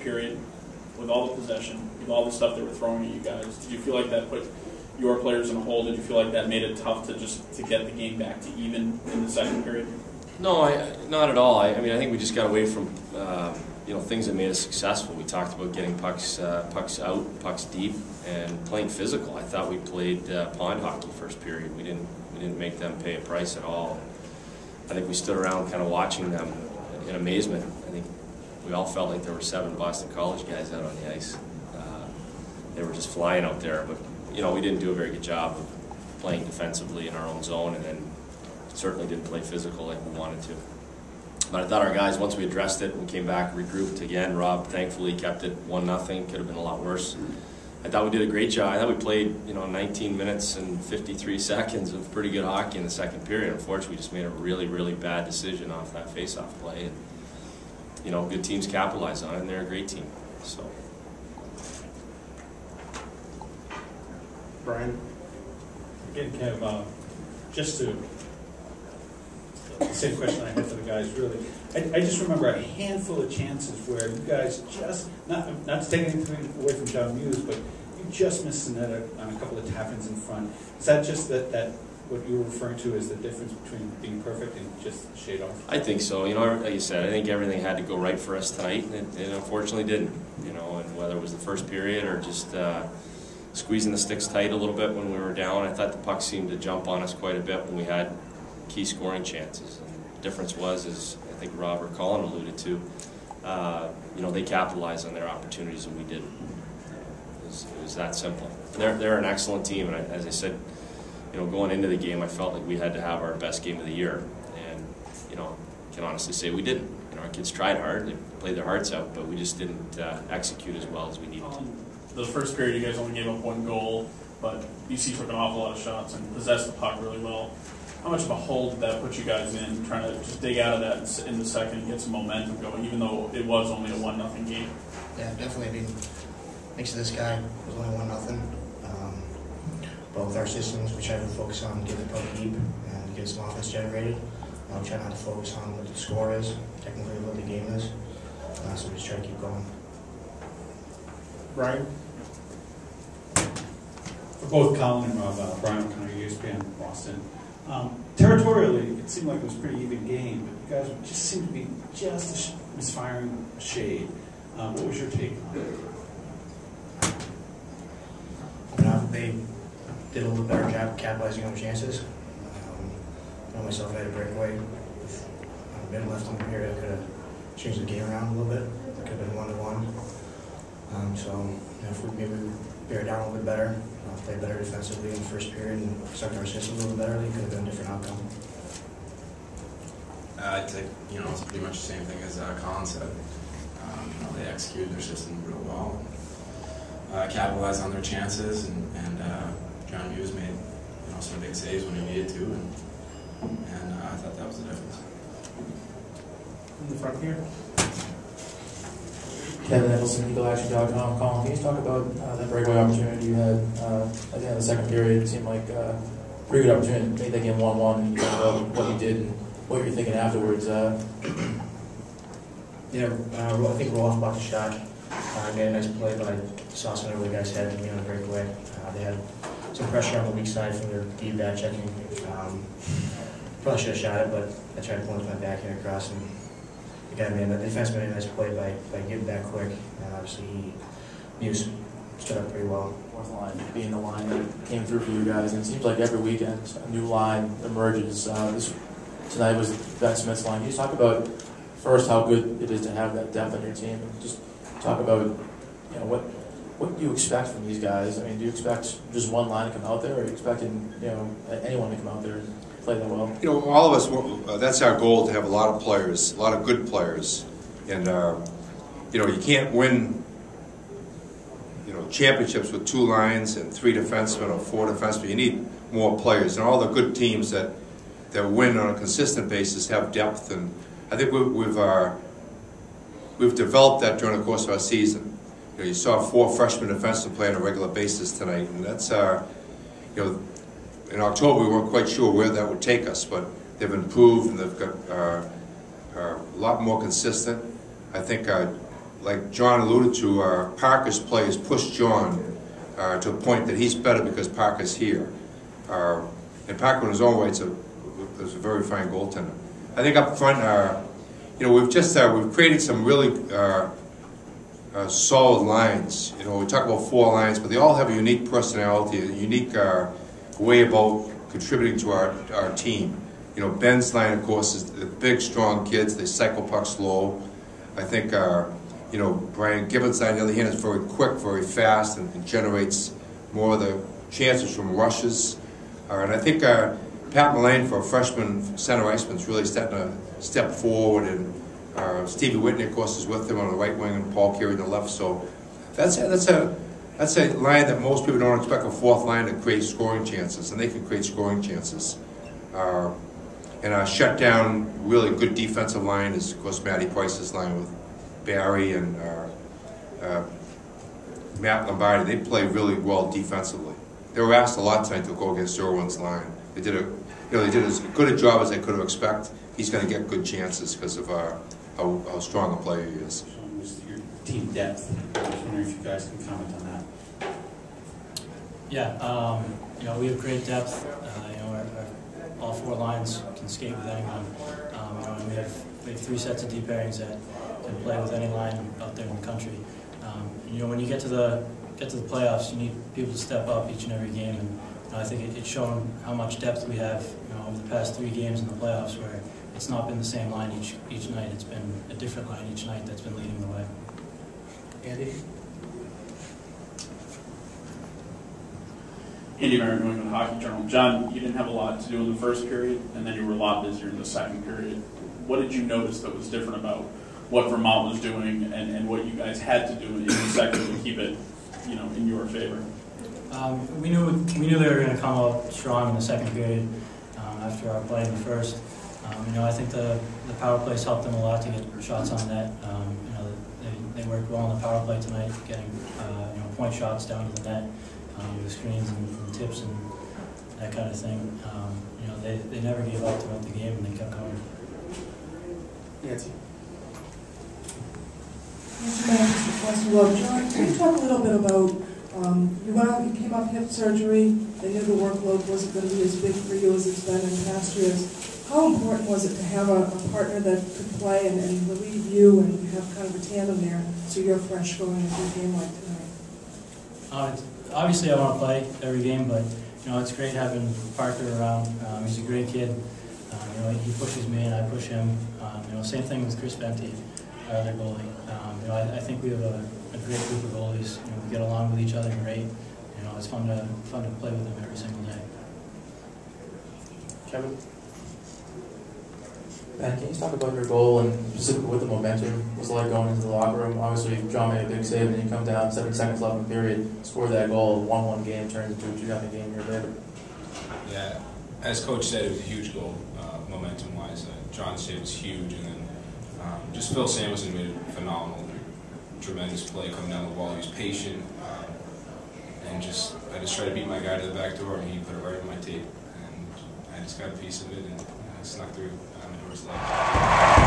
period, with all the possession, with all the stuff they were throwing at you guys, did you feel like that put your players in a hole? Did you feel like that made it tough to get the game back to even in the second period? No, not at all. I mean, I think we just got away from things that made us successful. We talked about getting pucks out, pucks deep, and playing physical. I thought we played pond hockey first period. We didn't make them pay a price at all. I think we stood around kind of watching them in amazement. I think we all felt like there were 7 Boston College guys out on the ice. They were just flying out there, but we didn't do a very good job of playing defensively in our own zone, and then certainly didn't play physical like we wanted to. But I thought our guys, once we addressed it, we came back, regrouped again. Rob thankfully kept it 1-0. Could have been a lot worse. I thought we did a great job. I thought we played 19 minutes and 53 seconds of pretty good hockey in the second period. Unfortunately, we just made a really, really bad decision off that face-off play. And, good teams capitalize on it, and they're a great team. So. Brian? Again, Kev, just to the same question I had for the guys, really. I just remember a handful of chances where you guys just, not to take anything away from John Muse, but you just missed the net on a couple of tap-ins in front. Is that just that what you were referring to as the difference between being perfect and just shade off? I think so. Like you said, I think everything had to go right for us tonight, and it unfortunately didn't. And whether it was the first period or just squeezing the sticks tight a little bit when we were down, I thought the puck seemed to jump on us quite a bit when we had key scoring chances. And the difference was, as I think Rob or Colin alluded to, they capitalized on their opportunities and we didn't. It was that simple. They're an excellent team, and as I said, going into the game, I felt like we had to have our best game of the year, and can honestly say we didn't. Our kids tried hard, they played their hearts out, but we just didn't execute as well as we needed to. The first period, you guys only gave up 1 goal, but BC took an awful lot of shots and possessed the puck really well. How much of a hole did that put you guys in, trying to just dig out of that in the second and get some momentum going, even though it was only a 1-0 game? Yeah, definitely. I mean, thanks to this guy, it was only 1-0. But with our systems, we try to focus on getting the puck deep and get some offense generated. We try not to focus on what the score is, technically what the game is. So we just try to keep going. Brian? For both Colin and Rob, Brian O'Connor, ESPN, Boston. Territorially, it seemed like it was a pretty even game, but you guys just seemed to be just misfiring a shade. What was your take on it? They did a little better job capitalizing on chances. I myself had a breakaway with a minute left on the period. I could have changed the game around a little bit. It could have been 1-1. So if we maybe bear down a little bit better, play better defensively in the first period and stuck to our system a little better, it could have been a different outcome. I'd say, it's pretty much the same thing as Colin said. They executed their system real well, capitalized on their chances, and John Muse made some big saves when he needed to, and I thought that was the difference. In the front here. Kevin Sneddon, EagleAction.com. Colin, can you talk about that breakaway opportunity you had at the end of the second period? It seemed like a pretty good opportunity to make that game 1-1, and you talk about what you did and what you're thinking afterwards. I think Rolf blocked a shot. Made a nice play, but I saw some of the guys had on the breakaway. They had some pressure on the weak side from their deep back checking. Probably should have shot it, but I tried to point my backhand across, and the defense made a nice play by getting back quick, and obviously Muse stood up pretty well. Fourth line being the line that came through for you guys, and it seems like every weekend a new line emerges. Tonight was Ben Smith's line. Can you just talk about first how good it is to have that depth on your team, and just talk about what do you expect from these guys? I mean, do you expect just one line to come out there, or are you expecting anyone to come out there and play that well? All of us, that's our goal, to have a lot of players, a lot of good players. And, you can't win, championships with 2 lines and 3 defensemen or 4 defensemen. You need more players. And all the good teams that win on a consistent basis have depth. And I think we've developed that during the course of our season. You saw 4 freshman defensemen play on a regular basis tonight. And that's in October, we weren't quite sure where that would take us, but they've improved and they've got a lot more consistent. I think like John alluded to, Parker's play has pushed John to a point that he's better because Parker's here. And Parker in his own way is a very fine goaltender. I think up front, we've created some really solid lines. We talk about 4 lines, but they all have a unique personality, a unique way about contributing to our team. Ben's line, of course, is the big, strong kids. They cycle pucks low. I think, Brian Gibbons, on the other hand, is very quick, very fast, and generates more of the chances from rushes. And I think Pat Mullane, for a freshman center iceman, is really starting to step forward. And Stevie Whitney, of course, is with him on the right wing, and Paul Carey on the left. So that's a line that most people don't expect, a 4th line to create scoring chances, and they can create scoring chances. And shut down, really good defensive line is, of course, Matty Price's line with Barry and Matt Lombardi. They play really well defensively. They were asked a lot tonight to go against Irwin's line. They did as good a job as they could have expected. He's going to get good chances because of how strong a player he is. Your team depth. I was wondering if you guys can comment on that. Yeah, we have great depth. All 4 lines can skate with anyone. And we have 3 sets of deep pairings that can play with any line out there in the country. When you get to the playoffs, you need people to step up each and every game. And I think it's shown how much depth we have over the past 3 games in the playoffs, where it's not been the same line each night. It's been a different line each night that's been leading the way. Andy? Andy Merritt, New England Hockey Journal. John, you didn't have a lot to do in the first period, and then you were a lot busier in the second period. What did you notice that was different about what Vermont was doing and what you guys had to do in the second to keep it, in your favor? We knew they were going to come out strong in the second period after our play in the first. I think the power plays helped them a lot to get shots on net. They worked well on the power play tonight, getting point shots down to the net. With screens and tips and that kind of thing. They never gave up throughout the game, and they kept going. Nancy? Well, John, can you talk a little bit about, you came off hip surgery, they knew the workload wasn't going to be as big for you as it's been in past years. How important was it to have a partner that could play and relieve you and have kind of a tandem there so you're fresh going into a game like tonight? Obviously, I want to play every game, but it's great having Parker around. He's a great kid. He pushes me and I push him. Same thing with Chris Benty, our other goalie. I think we have a great group of goalies. We get along with each other great. It's fun to play with them every single day. Kevin? Ben, can you talk about your goal and specifically what the momentum was like going into the locker room? Obviously, John made a big save, and then you come down 7 seconds left in the period, score that goal, 1-1 game turns into a 2-0 game. You're there. Yeah, as Coach said, it was a huge goal, momentum-wise. John's save was huge, and then just Phil Samuelson made a phenomenal, tremendous play coming down the wall. He was patient, and I just tried to beat my guy to the back door, and he put it right in my tape, and I just got a piece of it, and I snuck through. Doors left.